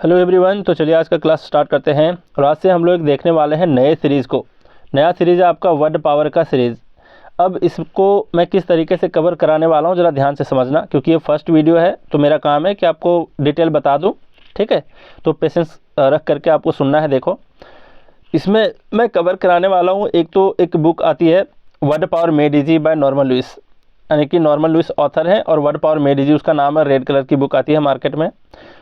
Hello everyone. तो चलिए आज का क्लास स्टार्ट करते हैं और आज से हम लोग देखने वाले हैं नए सीरीज़ को। नया सीरीज़ है आपका वर्ड पावर का सीरीज़। अब इसको मैं किस तरीके से कवर कराने वाला हूँ ज़रा ध्यान से समझना, क्योंकि ये फर्स्ट वीडियो है तो मेरा काम है कि आपको डिटेल बता दूँ। ठीक है, तो पेशेंस रख करके आपको सुनना है। देखो, इसमें मैं कवर कराने वाला हूँ एक बुक आती है Word Power Made Easy by Norman Lewis, यानी कि नॉर्मन लुइस ऑथर है और वर्ड पावर मेड इजी उसका नाम है। रेड कलर की बुक आती है मार्केट में,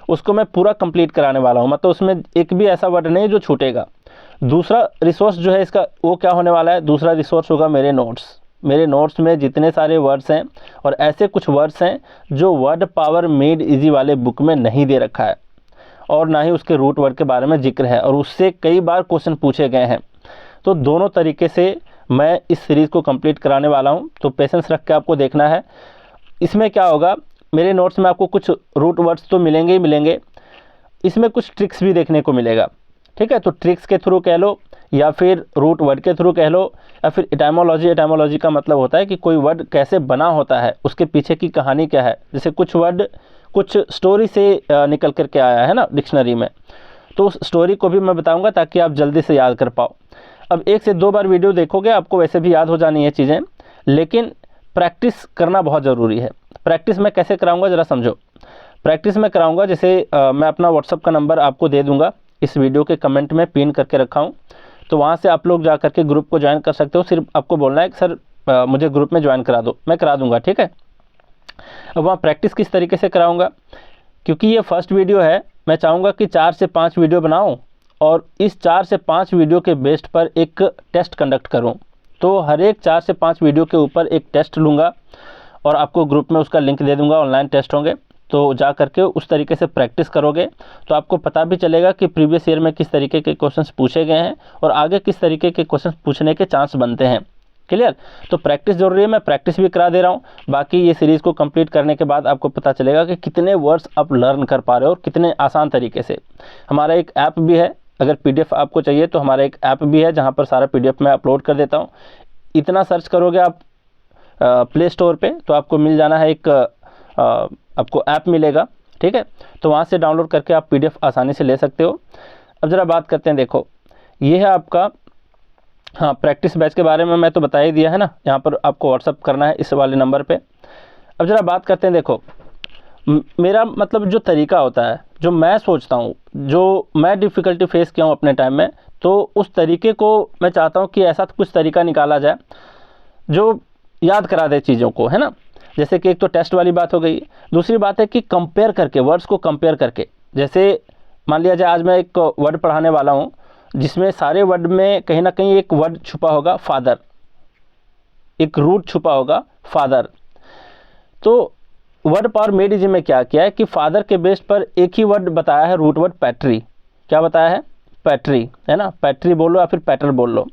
उसको मैं पूरा कंप्लीट कराने वाला हूँ। मतलब उसमें एक भी ऐसा वर्ड नहीं जो छूटेगा। दूसरा रिसोर्स जो है इसका वो क्या होने वाला है, दूसरा रिसोर्स होगा मेरे नोट्स। मेरे नोट्स में जितने सारे वर्ड्स हैं और ऐसे कुछ वर्ड्स हैं जो वर्ड पावर मेड इजी वाले बुक में नहीं दे रखा है और ना ही उसके रूट वर्ड के बारे में जिक्र है और उससे कई बार क्वेश्चन पूछे गए हैं। तो दोनों तरीके से मैं इस सीरीज़ को कंप्लीट कराने वाला हूं, तो पेशेंस रख के आपको देखना है। इसमें क्या होगा, मेरे नोट्स में आपको कुछ रूट वर्ड्स तो मिलेंगे ही मिलेंगे, इसमें कुछ ट्रिक्स भी देखने को मिलेगा। ठीक है, तो ट्रिक्स के थ्रू कह लो या फिर रूट वर्ड के थ्रू कह लो या फिर एटामोलॉजी। एटामोलॉजी का मतलब होता है कि कोई वर्ड कैसे बना होता है, उसके पीछे की कहानी क्या है। जैसे कुछ वर्ड कुछ स्टोरी से निकल करके आया है ना डिक्शनरी में, तो उस स्टोरी को भी मैं बताऊंगा ताकि आप जल्दी से याद कर पाओ। अब 1 से 2 बार वीडियो देखोगे आपको वैसे भी याद हो जानी है चीज़ें, लेकिन प्रैक्टिस करना बहुत ज़रूरी है। प्रैक्टिस मैं कैसे कराऊंगा ज़रा समझो। प्रैक्टिस में कराऊंगा, जैसे मैं अपना व्हाट्सअप का नंबर आपको दे दूंगा, इस वीडियो के कमेंट में पिन करके रखा हूँ, तो वहाँ से आप लोग जा करके ग्रुप को ज्वाइन कर सकते हो। सिर्फ आपको बोलना है कि सर मुझे ग्रुप में ज्वाइन करा दो, मैं करा दूंगा। ठीक है, अब वहाँ प्रैक्टिस किस तरीके से कराऊंगा, क्योंकि ये फर्स्ट वीडियो है, मैं चाहूँगा कि 4 से 5 वीडियो बनाऊँ और इस 4 से 5 वीडियो के बेस्ड पर एक टेस्ट कंडक्ट करूँ। तो हर एक 4 से 5 वीडियो के ऊपर एक टेस्ट लूँगा और आपको ग्रुप में उसका लिंक दे दूँगा। ऑनलाइन टेस्ट होंगे, तो जा करके उस तरीके से प्रैक्टिस करोगे तो आपको पता भी चलेगा कि प्रीवियस ईयर में किस तरीके के क्वेश्चंस पूछे गए हैं और आगे किस तरीके के क्वेश्चंस पूछने के चांस बनते हैं। क्लियर? तो प्रैक्टिस जरूरी है, मैं प्रैक्टिस भी करा दे रहा हूँ। बाकी ये सीरीज़ को कंप्लीट करने के बाद आपको पता चलेगा कि कितने वर्ड्स आप लर्न कर पा रहे हो और कितने आसान तरीके से। हमारा एक ऐप भी है, अगर PDF आपको चाहिए तो हमारा एक ऐप भी है जहाँ पर सारा PDF मैं अपलोड कर देता हूँ। इतना सर्च करोगे आप प्ले स्टोर पे तो आपको मिल जाना है, एक आपको ऐप मिलेगा। ठीक है, तो वहाँ से डाउनलोड करके आप PDF आसानी से ले सकते हो। अब ज़रा बात करते हैं। देखो, ये है आपका प्रैक्टिस बैच के बारे में मैं तो बता ही दिया है ना, यहाँ पर आपको व्हाट्सअप करना है इस वाले नंबर पे। अब ज़रा बात करते हैं। देखो, मेरा मतलब जो तरीका होता है, जो मैं सोचता हूँ, जो मैं डिफ़िकल्टी फेस किया हूँ अपने टाइम में, तो उस तरीके को मैं चाहता हूँ कि ऐसा कुछ तरीका निकाला जाए जो याद करा दे चीज़ों को, है ना। जैसे कि एक तो टेस्ट वाली बात हो गई, दूसरी बात है कि कंपेयर करके, वर्ड्स को कंपेयर करके। जैसे मान लिया जाए आज मैं एक वर्ड पढ़ाने वाला हूँ जिसमें सारे वर्ड में कहीं ना कहीं एक वर्ड छुपा होगा फादर, एक रूट छुपा होगा फादर। तो वर्ड पावर मेड इजी में क्या किया है कि फादर के बेस पर एक ही वर्ड बताया है, रूट वर्ड पैट्री। क्या बताया है? पैट्री, है ना। पैट्री बोल लो या फिर पैटर बोल लो।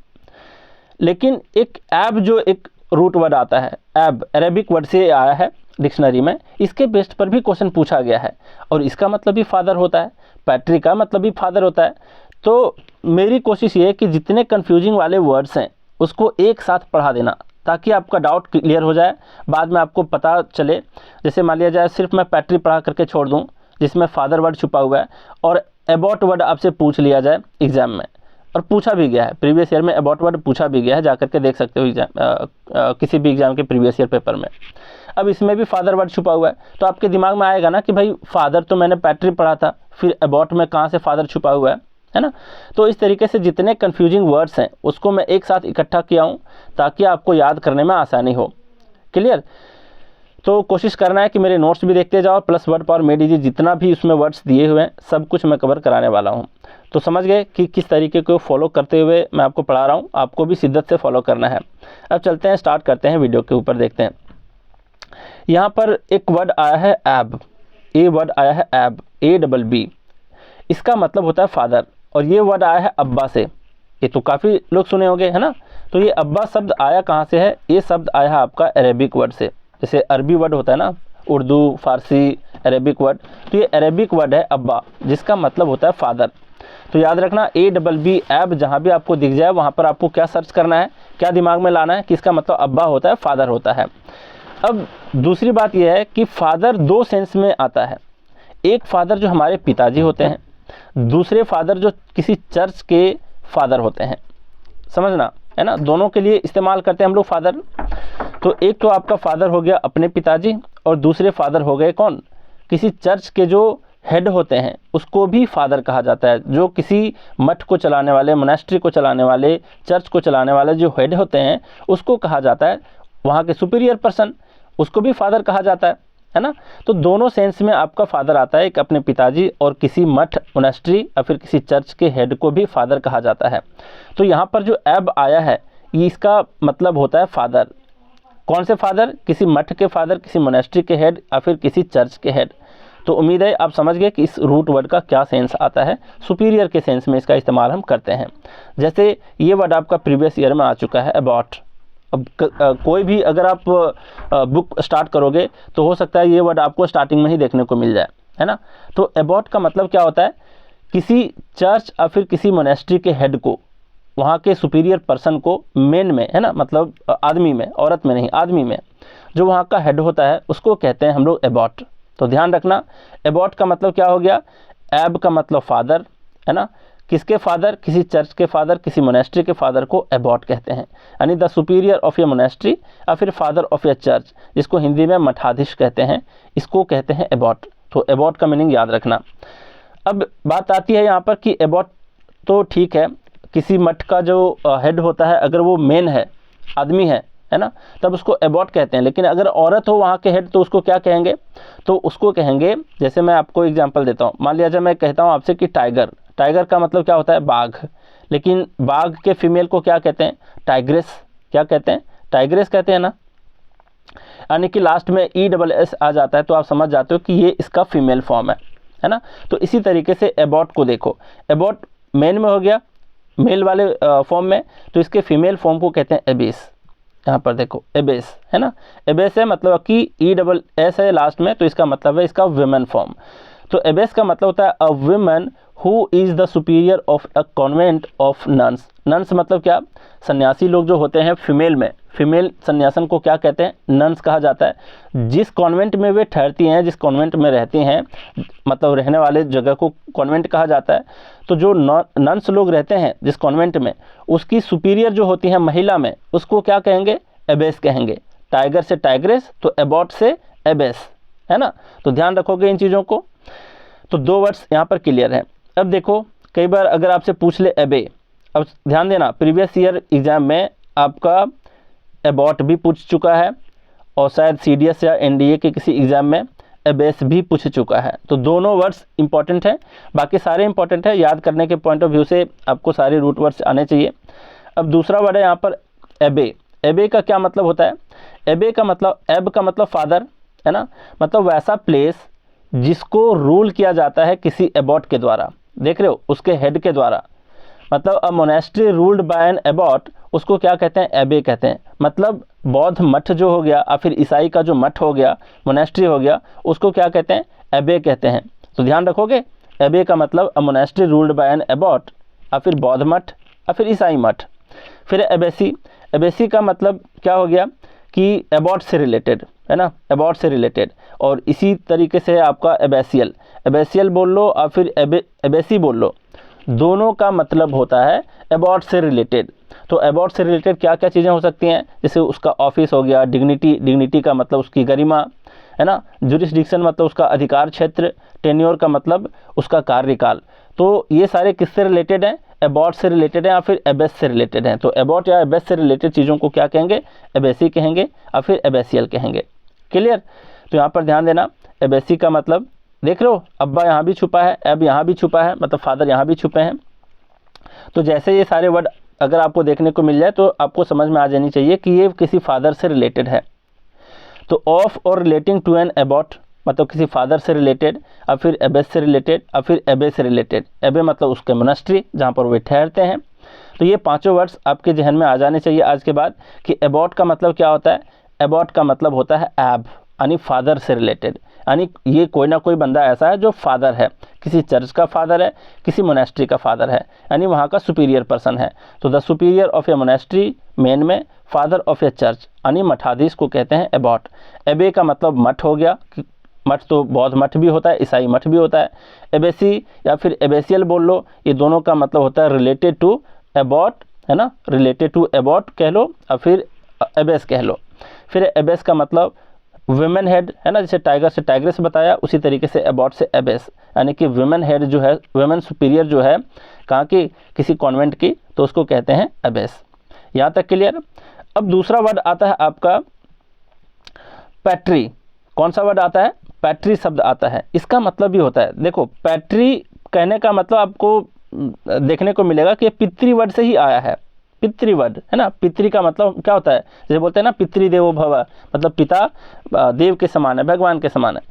लेकिन एक एब जो एक रूट वर्ड आता है, एब अरेबिक वर्ड से आया है डिक्शनरी में, इसके बेस पर भी क्वेश्चन पूछा गया है और इसका मतलब भी फादर होता है, पैट्री का मतलब भी फादर होता है। तो मेरी कोशिश ये है कि जितने कन्फ्यूजिंग वाले वर्ड्स हैं उसको एक साथ पढ़ा देना ताकि आपका डाउट क्लियर हो जाए, बाद में आपको पता चले। जैसे मान लिया जाए सिर्फ मैं पैट्री पढ़ा करके छोड़ दूं जिसमें फादर वर्ड छुपा हुआ है और अबाउट वर्ड आपसे पूछ लिया जाए एग्जाम में, और पूछा भी गया है प्रीवियस ईयर में, अबाउट वर्ड पूछा भी गया है, जाकर के देख सकते हो एग्जाम किसी भी एग्जाम के प्रीवियस ईयर पेपर में। अब इसमें भी फादर वर्ड छुपा हुआ है तो आपके दिमाग में आएगा ना कि भाई फादर तो मैंने पैट्री पढ़ा था, फिर अबाउट में कहाँ से फादर छुपा हुआ है ना। तो इस तरीके से जितने कन्फ्यूजिंग वर्ड्स हैं उसको मैं एक साथ इकट्ठा किया हूँ ताकि आपको याद करने में आसानी हो। क्लियर? तो कोशिश करना है कि मेरे नोट्स भी देखते जाओ, plus word Power Made easy जितना भी उसमें वर्ड्स दिए हुए हैं सब कुछ मैं कवर कराने वाला हूँ। तो समझ गए कि किस तरीके को फॉलो करते हुए मैं आपको पढ़ा रहा हूँ, आपको भी शिद्दत से फॉलो करना है। अब चलते हैं, स्टार्ट करते हैं, वीडियो के ऊपर देखते हैं। यहाँ पर एक वर्ड आया है एब, ए वर्ड आया है एब, ABB। इसका मतलब होता है फादर और ये वर्ड आया है अब्बा से। ये तो काफ़ी लोग सुने होंगे, है ना। तो ये अब्बा शब्द आया कहाँ से है? ये शब्द आया है आपका अरेबिक वर्ड से। जैसे अरबी वर्ड होता है ना, उर्दू, फारसी, अरेबिक वर्ड, तो ये अरेबिक वर्ड है अब्बा, जिसका मतलब होता है फादर। तो याद रखना ABB एब जहाँ भी आपको दिख जाए वहाँ पर आपको क्या सर्च करना है, क्या दिमाग में लाना है कि इसका मतलब अब्बा होता है, फादर होता है। अब दूसरी बात यह है कि फादर 2 सेंस में आता है। एक फादर जो हमारे पिताजी होते हैं, दूसरे फादर जो किसी चर्च के फादर होते हैं, समझना है ना, दोनों के लिए इस्तेमाल करते हैं हम लोग फादर। तो एक तो आपका फादर हो गया अपने पिताजी, और दूसरे फादर हो गए कौन, किसी चर्च के जो हेड होते हैं उसको भी फादर कहा जाता है। जो किसी मठ को चलाने वाले, मोनेस्ट्री को चलाने वाले, चर्च को चलाने वाले जो हेड होते हैं उसको कहा जाता है, वहाँ के सुपीरियर पर्सन, उसको भी फादर कहा जाता है ना। तो दोनों सेंस में आपका फादर आता है, एक अपने पिताजी और किसी मठ, मोनेस्ट्री या फिर किसी चर्च के हेड को भी फादर कहा जाता है। तो यहाँ पर जो एब आया है इसका मतलब होता है फादर। कौन से फादर, किसी मठ के फादर, किसी मोनेस्ट्री के हेड या फिर किसी चर्च के हेड। तो उम्मीद है आप समझ गए कि इस रूट वर्ड का क्या सेंस आता है, सुपीरियर के सेंस में इसका इस्तेमाल हम करते हैं। जैसे ये वर्ड आपका प्रीवियस ईयर में आ चुका है, अबाउट। अब कोई भी अगर आप बुक स्टार्ट करोगे तो हो सकता है ये वर्ड आपको स्टार्टिंग में ही देखने को मिल जाए, है ना। तो अबाउट का मतलब क्या होता है, किसी चर्च या फिर किसी मोनेस्ट्री के हेड को, वहाँ के सुपीरियर पर्सन को, मेन में, है ना, मतलब आदमी में, औरत में नहीं, आदमी में जो वहाँ का हेड होता है उसको कहते हैं हम लोग अबाउट। तो ध्यान रखना, अबाउट का मतलब क्या हो गया, एब का मतलब फादर, है ना। किसके फादर, किसी चर्च के फादर, किसी मोनेस्ट्री के फादर को अबाउट कहते हैं, यानी the superior of A monastery या फिर फादर ऑफ ए चर्च, जिसको हिंदी में मठाधीश कहते हैं, इसको कहते हैं अबाउट। तो अबाउट का मीनिंग याद रखना। अब बात आती है यहाँ पर कि अबाउट तो ठीक है, किसी मठ का जो हेड होता है अगर वो मेन है, आदमी है ना, तब उसको अबाउट कहते हैं। लेकिन अगर औरत हो वहाँ के हेड तो उसको क्या कहेंगे, तो उसको कहेंगे, जैसे मैं आपको एग्जांपल देता हूँ। मान लिया जब मैं कहता हूँ आपसे कि टाइगर, टाइगर का मतलब क्या होता है, बाघ। लेकिन बाघ के फीमेल को क्या कहते हैं, टाइग्रेस। क्या कहते हैं, टाइग्रेस कहते हैं ना, यानी कि लास्ट में ESS आ जाता है तो आप समझ जाते हो कि ये इसका फीमेल फॉर्म है ना। तो इसी तरीके से अबाउट को देखो, अबाउट मेन में हो गया, मेल वाले फॉर्म में, तो इसके फीमेल फॉर्म को कहते हैं एबिस। यहाँ पर देखो एबेस, है ना, एबेस है मतलब कि ESS है लास्ट में, तो इसका मतलब है इसका विमेन फॉर्म। तो एबेस का मतलब होता है a woman who is the superior of a convent of nuns. Nuns मतलब क्या, सन्यासी लोग जो होते हैं फीमेल में, फीमेल सन्यासन को क्या कहते हैं, नन्स कहा जाता है। जिस कॉन्वेंट में वे ठहरती हैं, जिस कॉन्वेंट में रहती हैं, मतलब रहने वाले जगह को कॉन्वेंट कहा जाता है। तो जो नन्स लोग रहते हैं जिस कॉन्वेंट में, उसकी सुपीरियर जो होती है महिला में, उसको क्या कहेंगे, एबेस कहेंगे। टाइगर से टाइग्रेस, तो अबाउट से एबेस, है ना। तो ध्यान रखोगे इन चीज़ों को। तो दो वर्ड्स यहाँ पर क्लियर हैं। अब देखो, कई बार अगर आपसे पूछ ले एबे, अब ध्यान देना, प्रीवियस ईयर एग्जाम में आपका अबाउट भी पूछ चुका है, और शायद CDS या NDA के किसी एग्ज़ाम में एबेस भी पूछ चुका है। तो दोनों वर्ड्स इंपॉर्टेंट हैं, बाकी सारे इंपॉर्टेंट है, याद करने के पॉइंट ऑफ व्यू से आपको सारे रूट वर्ड्स आने चाहिए। अब दूसरा वर्ड है यहाँ पर एबे। एबे का क्या मतलब होता है, एबे का मतलब, एब का मतलब फादर, है ना, मतलब वैसा प्लेस जिसको रूल किया जाता है किसी अबाउट के द्वारा। देख रहे हो, उसके हेड के द्वारा, मतलब a monastery ruled by an abbot, उसको क्या कहते हैं, एबे कहते हैं। मतलब बौद्ध मठ जो हो गया, या फिर ईसाई का जो मठ हो गया, मोनेस्ट्री हो गया, उसको क्या कहते हैं, एबे कहते हैं। तो ध्यान रखोगे, एबे का मतलब a monastery ruled by an abbot, या फिर बौद्ध मठ, या फिर ईसाई मठ। फिर एबेसी, एबेसी का मतलब क्या हो गया कि अबाउट से रिलेटेड, है ना, अबाउट से रिलेटेड। और इसी तरीके से आपका एबेसियल, एबेसियल बोल लो या फिर एबेसी बोल लो, दोनों का मतलब होता है अबाउट से रिलेटेड। तो अबाउट से रिलेटेड क्या क्या चीज़ें हो सकती हैं, जैसे उसका ऑफिस हो गया, डिग्निटी, डिग्निटी का मतलब उसकी गरिमा, है ना, जुरिस्डिक्शन मतलब उसका अधिकार क्षेत्र, टेन्योर का मतलब उसका कार्यकाल। तो ये सारे किससे रिलेटेड हैं, अबाउट से रिलेटेड हैं या फिर एबेस से रिलेटेड हैं। तो अबाउट या एबेस से रिलेटेड चीज़ों को क्या कहेंगे, एबेसी कहेंगे या फिर एबेसियल कहेंगे। क्लियर। तो यहाँ पर ध्यान देना, एबेसी का मतलब देख रहे हो, अब्बा यहाँ भी छुपा है, अब यहाँ भी छुपा है, मतलब फादर यहाँ भी छुपे हैं। तो जैसे ये सारे वर्ड अगर आपको देखने को मिल जाए तो आपको समझ में आ जानी चाहिए कि ये किसी फादर से रिलेटेड है। तो ऑफ और रिलेटिंग टू एन अबाउट मतलब किसी फादर से रिलेटेड, या फिर एबेस से रिलेटेड, या फिर एबे से रिलेटेड। एबे मतलब उसके मोनेस्ट्री जहाँ पर वे ठहरते हैं। तो ये पांचों वर्ड्स आपके जहन में आ जाने चाहिए आज के बाद कि अबाउट का मतलब क्या होता है। अबाउट का मतलब होता है एब, यानी फादर से रिलेटेड, यानी ये कोई ना कोई बंदा ऐसा है जो फादर है, किसी चर्च का फादर है, किसी मोनेस्ट्री का फादर है, यानी वहाँ का सुपीरियर पर्सन है। तो the superior of A monastery main में, फादर ऑफ ए चर्च यानी मठाधीश को कहते हैं अबाउट। एबे का मतलब मठ हो गया, मठ तो बौद्ध मठ भी होता है, ईसाई मठ भी होता है। एबेसी या फिर एबेसियल बोल लो, ये दोनों का मतलब होता है रिलेटेड टू अबाउट, है ना, रिलेटेड टू अबाउट कह लो और फिर एबेस कह लो। फिर एबेस का मतलब वुमेन हेड, है ना, जैसे टाइगर से टाइग्रेस बताया, उसी तरीके से अबाउट से एबेस, यानी कि वुमेन हेड जो है, वुमेन सुपीरियर जो है कहाँ की, किसी कॉन्वेंट की, तो उसको कहते हैं एबेस। यहाँ तक क्लियर। अब दूसरा वर्ड आता है आपका पैट्री। कौन सा वर्ड आता है? पैट्री शब्द आता है। इसका मतलब भी होता है, देखो पैट्री कहने का मतलब आपको देखने को मिलेगा कि पितृ वर्ड से ही आया है। पितृ वर्ड, है ना, पितृ का मतलब क्या होता है, जैसे बोलते हैं ना पितृदेवो भव, मतलब पिता देव के समान है, भगवान के समान है।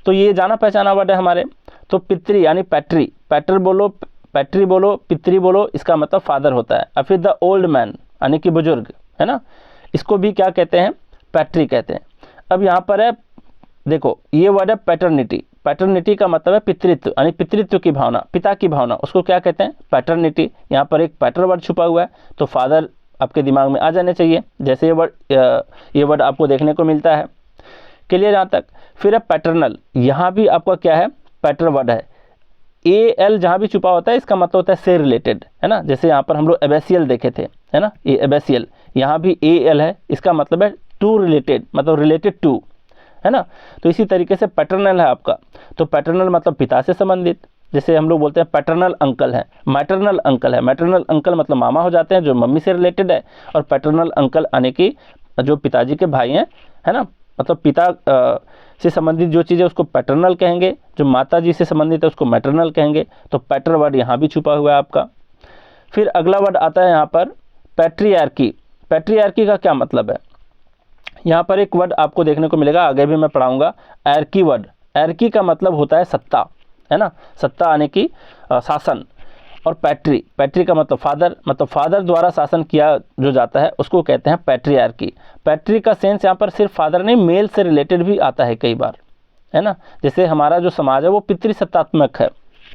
तो ये जाना पहचाना वर्ड है हमारे। तो पितृ यानी पैट्री, पैटर बोलो, पैट्री बोलो, पितृ बोलो, इसका मतलब फादर होता है। और फिर द ओल्ड मैन यानी कि बुजुर्ग, है ना, इसको भी क्या कहते हैं? पैट्री कहते हैं। अब यहाँ पर है, देखो ये वर्ड है पैटर्निटी। पैटर्निटी का मतलब है पितृत्व, यानी पितृत्व की भावना, पिता की भावना, उसको क्या कहते हैं? पैटर्निटी। यहाँ पर एक पैटर वर्ड छुपा हुआ है, तो फादर आपके दिमाग में आ जाने चाहिए, जैसे ये वर्ड आपको देखने को मिलता है। क्लियर यहाँ तक। फिर है पैटर्नल, यहाँ भी आपका क्या है? पैटर वर्ड है। AL जहाँ भी छुपा होता है इसका मतलब होता है से रिलेटेड, है ना, जैसे यहाँ पर हम लोग एबेसियल देखे थे, है ना, ये एबेसियल, यहाँ भी AL है, इसका मतलब है टू रिलेटेड, मतलब रिलेटेड टू, है ना। तो इसी तरीके से पैटर्नल है आपका, तो पैटर्नल मतलब पिता से संबंधित, जैसे हम लोग बोलते हैं पैटर्नल अंकल है, मैटरनल अंकल है। मैटरनल अंकल मतलब मामा हो जाते हैं जो मम्मी से रिलेटेड है, और पैटर्नल अंकल यानी कि जो पिताजी के भाई हैं, है ना, मतलब पिता से संबंधित जो चीज़ है उसको पैटर्नल कहेंगे, जो माता जी से संबंधित है उसको मैटरनल कहेंगे। तो पैटर वर्ड यहाँ भी छुपा हुआ है आपका। फिर अगला वर्ड आता है यहाँ पर पैट्रियार्की। पैट्रियार्की का क्या मतलब है? यहाँ पर एक वर्ड आपको देखने को मिलेगा, आगे भी मैं पढ़ाऊंगा, एर्की वर्ड। एर्की का मतलब होता है सत्ता, है ना, सत्ता यानी कि शासन। और पैट्री, पैट्री का मतलब फादर, मतलब फादर द्वारा शासन किया जो जाता है उसको कहते हैं पैट्रियार्की। पैट्री का सेंस यहाँ पर सिर्फ फादर नहीं, मेल से रिलेटेड भी आता है कई बार, है ना। जैसे हमारा जो समाज है वो पितृसत्तात्मक है,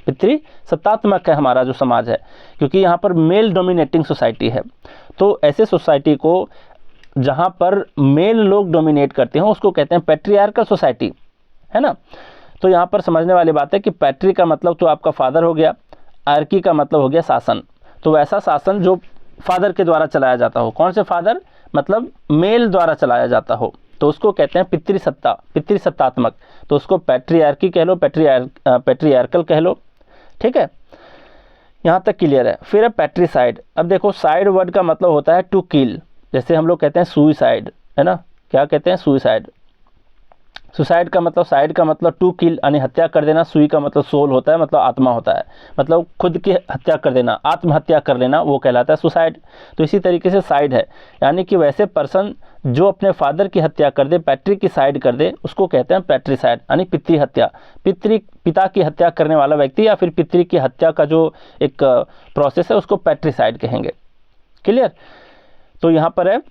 पितृसत्तात्मक है हमारा जो समाज है, क्योंकि यहाँ पर मेल डोमिनेटिंग सोसाइटी है। तो ऐसे सोसाइटी को जहाँ पर मेल लोग डोमिनेट करते हैं उसको कहते हैं पैट्रियार्कल सोसाइटी, है ना। तो यहाँ पर समझने वाली बात है कि पैट्री का मतलब तो आपका फादर हो गया, आर्की का मतलब हो गया शासन। तो वैसा शासन जो फादर के द्वारा चलाया जाता हो, कौन से फादर, मतलब मेल द्वारा चलाया जाता हो, तो उसको कहते हैं पितृसत्ता, पितृसत्तात्मक। तो उसको पैट्रियार्की कह लो, पैट्रियार्कल कह लो, ठीक है, यहाँ तक क्लियर है। फिर है पैट्रीसाइड। अब देखो साइड वर्ड का मतलब होता है टू किल, जैसे हम लोग कहते हैं सुइसाइड, है ना, क्या कहते हैं? सुइसाइड। सुसाइड का मतलब, साइड का मतलब टू किल यानी हत्या कर देना, सुई का मतलब सोल होता है, मतलब आत्मा होता है, मतलब खुद की हत्या कर देना, आत्महत्या कर लेना, वो कहलाता है सुसाइड। तो इसी तरीके से साइड है, यानी कि वैसे पर्सन जो अपने फादर की हत्या कर दे, पैट्री की साइड कर दे, उसको कहते हैं पैट्रीसाइड, यानी पितृ हत्या। पिता की हत्या करने वाला व्यक्ति या फिर पितृ की हत्या का जो एक प्रोसेस है उसको पैट्रीसाइड कहेंगे। क्लियर। तो यहाँ पर है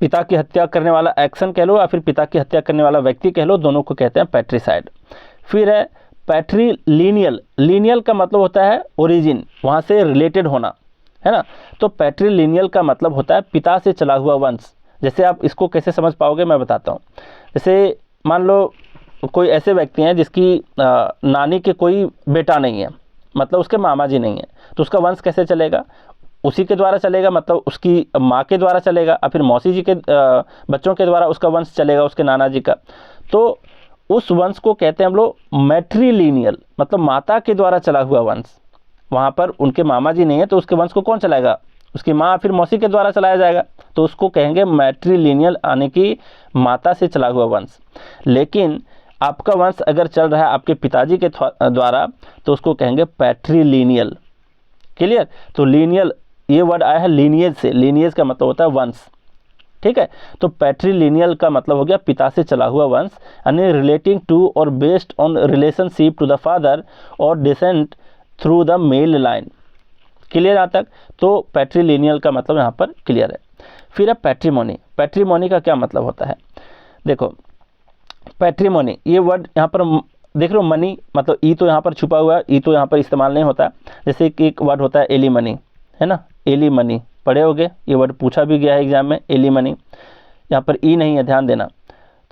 पिता की हत्या करने वाला एक्शन कह लो या फिर पिता की हत्या करने वाला व्यक्ति कह लो, दोनों को कहते हैं पैट्रीसाइड। फिर है पैट्रीलिनियल। लीनियल का मतलब होता है ओरिजिन, वहाँ से रिलेटेड होना, है ना। तो पैट्रीलिनियल का मतलब होता है पिता से चला हुआ वंश। जैसे आप इसको कैसे समझ पाओगे मैं बताता हूँ। जैसे मान लो कोई ऐसे व्यक्ति हैं जिसकी नानी के कोई बेटा नहीं है, मतलब उसके मामा जी नहीं है, तो उसका वंश कैसे चलेगा? उसी के द्वारा चलेगा, मतलब उसकी माँ के द्वारा चलेगा, और फिर मौसी जी के बच्चों के द्वारा उसका वंश चलेगा, उसके नाना जी का। तो उस वंश को कहते हैं हम लोग मैट्रीलिनियल, मतलब माता के द्वारा चला हुआ वंश। वहाँ पर उनके मामा जी नहीं है तो उसके वंश को कौन चलाएगा? उसकी माँ फिर मौसी के द्वारा चलाया जाएगा, तो उसको कहेंगे मैट्रीलिनियल, यानी कि माता से चला हुआ वंश। लेकिन आपका वंश अगर चल रहा है आपके पिताजी के द्वारा तो उसको कहेंगे पैट्रीलिनियल। क्लियर। तो लीनियल ये वर्ड आया है लीनियज से, लीनियज का मतलब होता है वंश, ठीक है। तो पैट्रीलिनियल का मतलब हो गया पिता से चला हुआ वंश, यानी रिलेटिंग टू और based on relationship to the father और descent through the male line. Clear यहाँ तक। तो पैट्रीलिनियल का मतलब यहाँ पर क्लियर है। फिर है पैट्रीमोनी। पैट्रीमोनी का क्या मतलब होता है? देखो पैट्रीमोनी ये वर्ड यहाँ पर देख रहे हो, मनी मतलब ई तो यहाँ पर छुपा हुआ है, ई तो यहाँ पर इस्तेमाल नहीं होता। जैसे कि एक वर्ड होता है एली मनी, है ना, एली मनी पढ़े होगे, ये वर्ड पूछा भी गया है एग्जाम में, एली मनी। यहाँ पर ई नहीं है, ध्यान देना।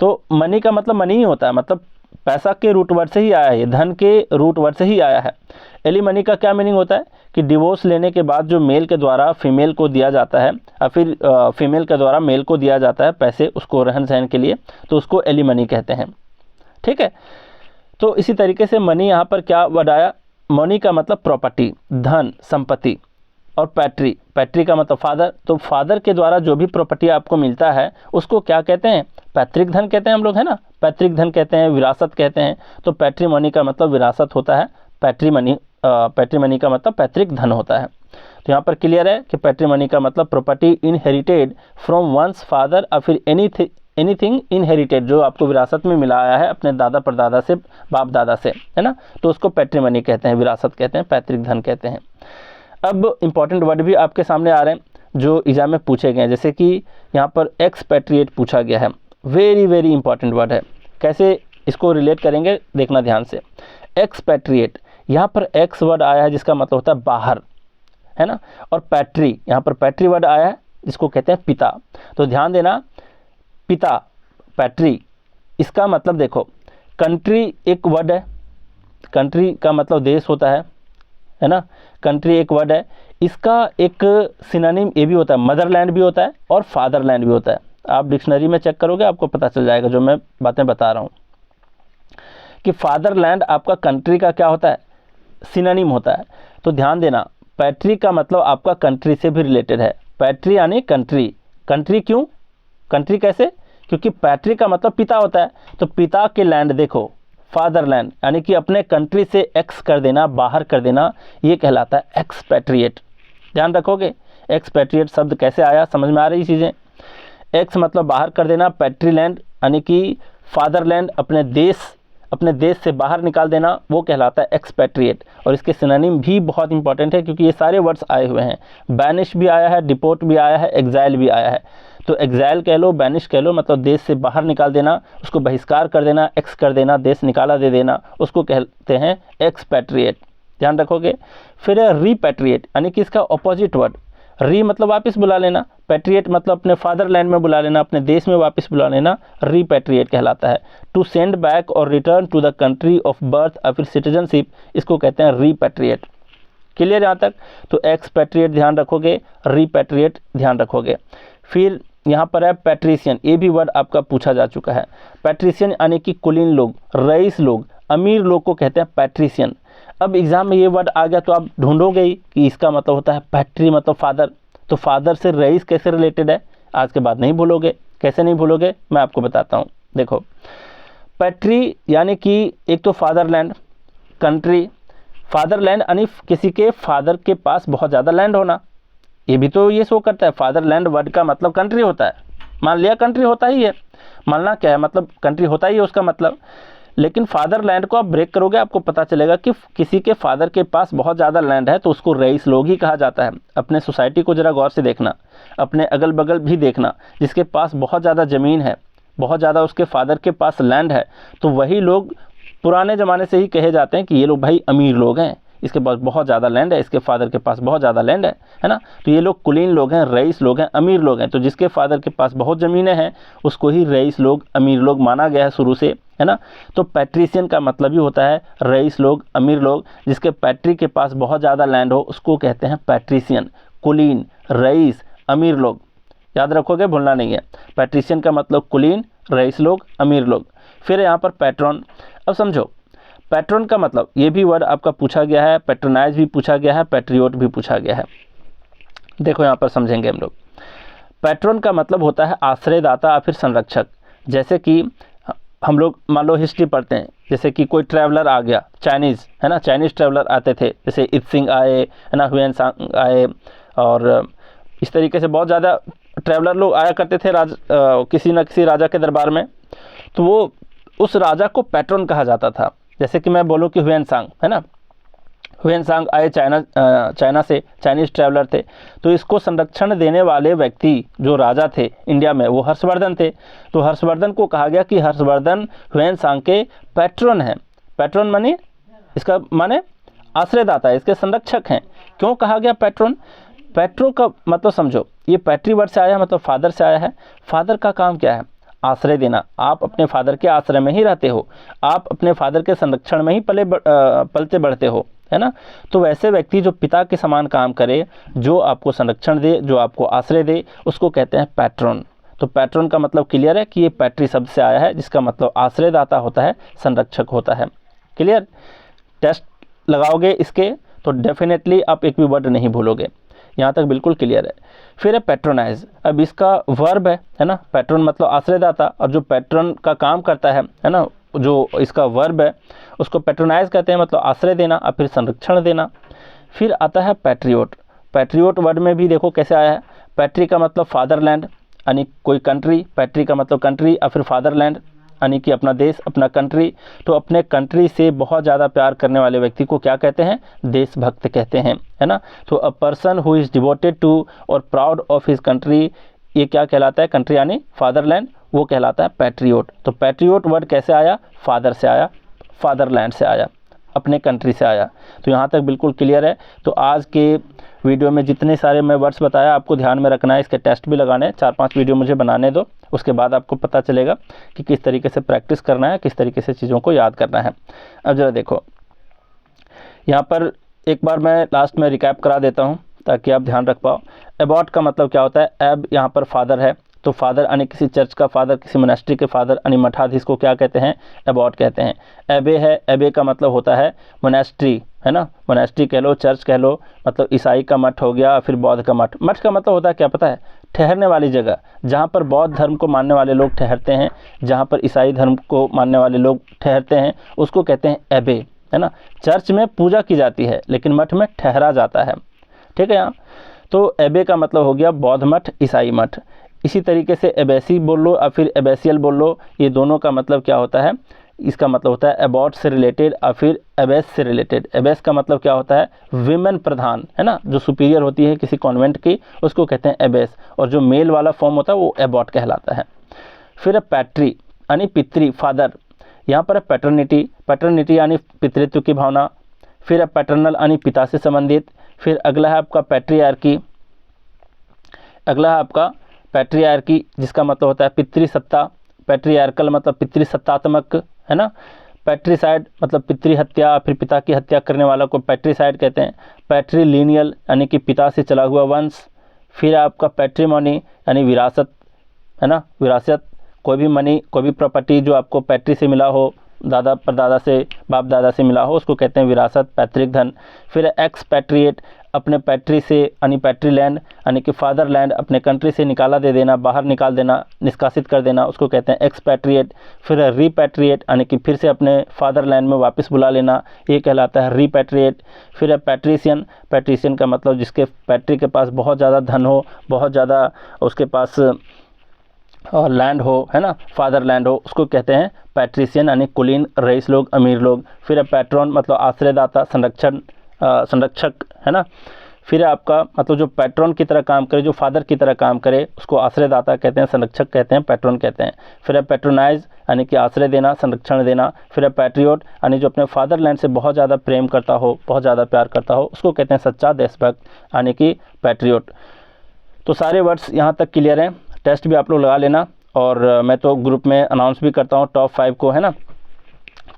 तो मनी का मतलब मनी ही होता है, मतलब पैसा के रूट वर्ड से ही आया है, ये धन के रूट वर्ड से ही आया है। एलिमनी का क्या मीनिंग होता है कि डिवोर्स लेने के बाद जो मेल के द्वारा फीमेल को दिया जाता है या फिर फीमेल के द्वारा मेल को दिया जाता है पैसे उसको रहन सहन के लिए, तो उसको एलिमनी कहते हैं। ठीक है, तो इसी तरीके से मनी यहाँ पर क्या वर्ड आया, मनी का मतलब प्रॉपर्टी, धन, संपत्ति। और पैट्री, पैट्री का मतलब फादर, तो फादर के द्वारा जो भी प्रॉपर्टी आपको मिलता है उसको क्या कहते हैं, पैतृक धन कहते हैं हम लोग, है ना, पैतृक धन कहते हैं, विरासत कहते हैं। तो पैट्रीमनी का मतलब विरासत होता है, पैट्रीमनी का मतलब पैतृक धन होता है। तो यहाँ पर क्लियर है कि पैट्रीमनी का मतलब property inherited from once father और फिर एनीथिंग इनहेरिटेड, जो आपको विरासत में मिला आया है अपने दादा परदादा से, बाप दादा से, है ना, तो उसको पैट्रीमनी कहते हैं, विरासत कहते हैं, पैतृक धन कहते हैं। अब इंपॉर्टेंट वर्ड भी आपके सामने आ रहे हैं जो एग्जाम में पूछे गए हैं, जैसे कि यहाँ पर एक्सपैट्रिएट पूछा गया है, वेरी वेरी इंपॉर्टेंट वर्ड है। कैसे इसको रिलेट करेंगे देखना ध्यान से। एक्सपैट्रिएट, यहाँ पर एक्स वर्ड आया है जिसका मतलब होता है बाहर, है ना, और पैट्री, यहाँ पर पैट्री वर्ड आया है जिसको कहते हैं पिता। तो ध्यान देना, पिता, पैट्री, इसका मतलब देखो, कंट्री एक वर्ड है, कंट्री का मतलब देश होता है ना, कंट्री एक वर्ड है, इसका एक सिनोनिम ये भी होता है, मदरलैंड भी होता है और फादरलैंड भी होता है। आप डिक्शनरी में चेक करोगे आपको पता चल जाएगा जो मैं बातें बता रहा हूँ, कि फादरलैंड आपका कंट्री का क्या होता है, सिनोनिम होता है। तो ध्यान देना, पैट्री का मतलब आपका कंट्री से भी रिलेटेड है, पैट्री यानी कंट्री। कंट्री क्यों, कंट्री कैसे, क्योंकि पैट्री का मतलब पिता होता है, तो पिता के लैंड देखो, फादरलैंड, यानी कि अपने कंट्री से एक्स कर देना, बाहर कर देना, ये कहलाता है एक्सपैट्रिएट। ध्यान रखोगे एक्सपैट्रिएट शब्द कैसे आया, समझ में आ रही चीज़ें। एक्स मतलब बाहर कर देना, पैट्रीलैंड यानी कि फादरलैंड, अपने देश से बाहर निकाल देना, वो कहलाता है एक्सपैट्रिएट। और इसके सिनोनिम भी बहुत इंपॉर्टेंट है क्योंकि ये सारे वर्ड्स आए हुए हैं, बैनिश भी आया है, डिपोर्ट भी आया है, एग्जाइल भी आया है। तो एग्जाइल कह लो, बैनिश कह लो, मतलब देश से बाहर निकाल देना, उसको बहिष्कार कर देना, एक्स कर देना, देश निकाला दे देना, उसको कहते हैं एक्सपैट्रिएट। ध्यान रखोगे। फिर है रीपैट्रिएट, यानी कि इसका ऑपोजिट वर्ड, री मतलब वापस बुला लेना, पैट्रिएट मतलब अपने फादरलैंड में बुला लेना, अपने देश में वापस बुला लेना, रीपैट्रिएट कहलाता है। टू सेंड बैक और return to the country of birth और फिर सिटीजनशिप, इसको कहते हैं रीपैट्रिएट। क्लियर यहाँ तक। तो एक्सपैट्रिएट ध्यान रखोगे, रीपैट्रिएट ध्यान रखोगे। फिर यहाँ पर है पैट्रिशियन, ये भी वर्ड आपका पूछा जा चुका है। पैट्रिशियन यानी कि कुलीन लोग, रईस लोग, अमीर लोग को कहते हैं पैट्रिशियन। अब एग्जाम में ये वर्ड आ गया तो आप ढूंढोगे ही कि इसका मतलब होता है पैट्री मतलब फादर, तो फादर से रईस कैसे रिलेटेड है, आज के बाद नहीं भूलोगे। कैसे नहीं भूलोगे मैं आपको बताता हूँ। देखो, पैट्री यानी कि एक तो फादरलैंड, कंट्री, फादरलैंड यानी किसी के फादर के पास बहुत ज़्यादा लैंड होना, ये भी तो ये शो करता है। फादरलैंड वर्ड का मतलब कंट्री होता है, मान लिया कंट्री होता ही है, मानना क्या है, मतलब कंट्री होता ही है उसका मतलब। लेकिन फादरलैंड को आप ब्रेक करोगे आपको पता चलेगा कि किसी के फादर के पास बहुत ज़्यादा लैंड है तो उसको रईस लोग ही कहा जाता है। अपने सोसाइटी को ज़रा गौर से देखना, अपने अगल बगल भी देखना, जिसके पास बहुत ज़्यादा ज़मीन है, बहुत ज़्यादा उसके फादर के पास लैंड है, तो वही लोग पुराने ज़माने से ही कहे जाते हैं कि ये लोग भाई अमीर लोग हैं, इसके पास बहुत ज़्यादा लैंड है, इसके फादर के पास बहुत ज़्यादा लैंड है ना। तो ये लोग कुलीन लोग हैं, रईस लोग हैं, अमीर लोग हैं। तो जिसके फादर के पास बहुत ज़मीनें हैं उसको ही रईस लोग, अमीर लोग माना गया है शुरू से, है ना। तो पैट्रिशियन का मतलब ही होता है रईस लोग, अमीर लोग। जिसके पैट्री के पास बहुत ज़्यादा लैंड हो उसको कहते हैं पैट्रिशियन, कुलीन, रईस, अमीर लोग। याद रखोगे, भूलना नहीं है। पैट्रिशियन का मतलब कुलीन, रईस लोग, अमीर लोग। फिर यहाँ पर पैट्रॉन। अब समझो, पैट्रॉन का मतलब ये भी वर्ड आपका पूछा गया है, पैट्रोनाइज भी पूछा गया है, पैट्रियोट भी पूछा गया है। देखो यहाँ पर समझेंगे हम लोग। पैट्रॉन का मतलब होता है आश्रयदाता या फिर संरक्षक। जैसे कि हम लोग मान लो हिस्ट्री पढ़ते हैं, जैसे कि कोई ट्रैवलर आ गया, चाइनीज़, है ना, चाइनीज़ ट्रैवलर आते थे, जैसे इत्सिंग आए, है ना, ह्वेनसांग आए, और इस तरीके से बहुत ज़्यादा ट्रैवलर लोग आया करते थे किसी न किसी राजा के दरबार में। तो वो उस राजा को पैट्रॉन कहा जाता था। जैसे कि मैं बोलूँ कि ह्वेनसांग, है ना, ह्वेनसांग आए चाइना से, चाइनीज़ ट्रैवलर थे, तो इसको संरक्षण देने वाले व्यक्ति जो राजा थे इंडिया में वो हर्षवर्धन थे। तो हर्षवर्धन को कहा गया कि हर्षवर्धन ह्वेनसांग के पैट्रॉन हैं। पैट्रॉन माने, इसका माने आश्रयदाता है, इसके संरक्षक हैं। क्यों कहा गया पैट्रॉन? पैट्रो का मतलब समझो, ये पैट्री वर्ड से आया है, मतलब फादर से आया है। फादर का काम क्या है? आश्रय देना, आप अपने फादर के आश्रय में ही रहते हो, आप अपने फादर के संरक्षण में ही पलते बढ़ते हो, है ना। तो वैसे व्यक्ति जो पिता के समान काम करे, जो आपको संरक्षण दे, जो आपको आश्रय दे, उसको कहते हैं पैट्रॉन। तो पैट्रॉन का मतलब क्लियर है कि ये पैट्री शब्द से आया है, जिसका मतलब आश्रयदाता होता है, संरक्षक होता है। क्लियर। टेस्ट लगाओगे इसके तो डेफिनेटली आप एक भी वर्ड नहीं भूलोगे। यहाँ तक बिल्कुल क्लियर है। फिर है पैट्रोनाइज। अब इसका वर्ब है ना, पैट्रन मतलब आश्रयदाता, और जो पैट्रन का काम करता है ना, जो इसका वर्ब है उसको पैट्रोनाइज कहते हैं, मतलब आश्रय देना और फिर संरक्षण देना। फिर आता है पैट्रियोट। पैट्रियोट वर्ड में भी देखो कैसे आया है, पैट्री का मतलब फादरलैंड यानी कोई कंट्री, पैट्री का मतलब कंट्री और फिर फादरलैंड यानी कि अपना देश, अपना कंट्री। तो अपने कंट्री से बहुत ज़्यादा प्यार करने वाले व्यक्ति को क्या कहते हैं, देशभक्त कहते हैं, है ना। तो a person who is devoted to और प्राउड ऑफ हिज कंट्री, ये क्या कहलाता है, कंट्री यानी फादरलैंड, वो कहलाता है पैट्रियोट। तो पैट्रियोट वर्ड कैसे आया, फादर से आया, फादरलैंड से आया, अपने कंट्री से आया। तो यहाँ तक बिल्कुल क्लियर है। तो आज के वीडियो में जितने सारे मैं वर्ड्स बताया आपको ध्यान में रखना है, इसके टेस्ट भी लगाने हैं। 4-5 वीडियो मुझे बनाने दो, उसके बाद आपको पता चलेगा कि किस तरीके से प्रैक्टिस करना है, किस तरीके से चीज़ों को याद करना है। अब ज़रा देखो यहाँ पर एक बार मैं लास्ट में रिकैप करा देता हूँ ताकि आप ध्यान रख पाओ। एबॉट का मतलब क्या होता है, एब यहाँ पर फादर है, तो फादर यानी किसी चर्च का फादर, किसी मोनेस्ट्री के फादर यानी मठाधीश को क्या कहते हैं, एबॉट कहते हैं। एबे है, एबे का मतलब होता है मोनेस्ट्री, है ना, मोनेस्ट्री कह लो, चर्च कह लो, मतलब ईसाई का मठ हो गया, फिर बौद्ध का मठ। मठ का मतलब होता है क्या पता है, ठहरने वाली जगह, जहाँ पर बौद्ध धर्म को मानने वाले लोग ठहरते हैं, जहाँ पर ईसाई धर्म को मानने वाले लोग ठहरते हैं, उसको कहते हैं एबे, है ना। चर्च में पूजा की जाती है लेकिन मठ में ठहरा जाता है, ठीक है। यहाँ तो एबे का मतलब हो गया बौद्ध मठ, ईसाई मठ। इसी तरीके से एबेसी बोल लो और फिर एबेसियल बोल लो, ये दोनों का मतलब क्या होता है, इसका मतलब होता है एबॉट से रिलेटेड और फिर एबेस से रिलेटेड। एबेस का मतलब क्या होता है, विमेन प्रधान, है ना, जो सुपीरियर होती है किसी कॉन्वेंट की, उसको कहते हैं एबेस, और जो मेल वाला फॉर्म होता है वो एबॉट कहलाता है। फिर है पैट्री यानी पितृ, फादर। यहाँ पर है पैटर्निटी, पैटर्निटी यानी पितृत्व की भावना। फिर है पैटर्नल यानी पिता से संबंधित। फिर अगला है आपका पैट्रियार्की, अगला है आपका पैट्रियार्की जिसका मतलब होता है पितृसत्ता। पैट्रियार्कल मतलब पितृसत्तात्मक, है ना। पैट्रीसाइड मतलब पितृ हत्या, फिर पिता की हत्या करने वाला को पैट्रीसाइड कहते हैं। पैट्रीलिनियल यानी कि पिता से चला हुआ वंश। फिर आपका पैट्रीमोनी यानी विरासत, है ना, विरासत, कोई भी मनी, कोई भी प्रॉपर्टी जो आपको पैट्री से मिला हो, दादा परदादा से, बाप दादा से मिला हो, उसको कहते हैं विरासत, पैतृक धन। फिर एक्सपैट्रिएट, अपने पैट्री से यानी पैट्रीलैंड यानी कि फादरलैंड, अपने कंट्री से निकाला दे देना, बाहर निकाल देना, निष्कासित कर देना, उसको कहते हैं एक्सपैट्रिएट। फिर रीपैट्रिएट यानी कि फिर से अपने फादरलैंड में वापस बुला लेना, ये कहलाता है रीपैट्रिएट। फिर है पैट्रिशियन, पैट्रिशियन का मतलब जिसके पैट्री के पास बहुत ज़्यादा धन हो, बहुत ज़्यादा उसके पास और लैंड हो, है ना, फादरलैंड हो, उसको कहते हैं पैट्रिशियन यानी कुलीन, रईस लोग, अमीर लोग। फिर है पैट्रॉन मतलब आश्रयदाता, संरक्षक, है ना। फिर आपका मतलब जो पैट्रॉन की तरह काम करे, जो फादर की तरह काम करे, उसको आश्रयदाता कहते हैं, संरक्षक कहते हैं, पैट्रॉन कहते हैं। फिर है पैट्रोनाइज यानी कि आश्रय देना, संरक्षण देना। फिर है पैट्रियोट यानी जो अपने फादरलैंड से बहुत ज़्यादा प्रेम करता हो, बहुत ज़्यादा प्यार करता हो, उसको कहते हैं सच्चा देशभक्त यानी कि पैट्रियोट। तो सारे वर्ड्स यहाँ तक क्लियर हैं। टेस्ट भी आप लोग लगा लेना, और मैं तो ग्रुप में अनाउंस भी करता हूँ टॉप 5 को, है ना।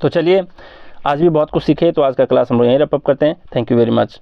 तो चलिए आज भी बहुत कुछ सीखे, तो आज का क्लास हम लोग यहीं रैप अप करते हैं। Thank you very much.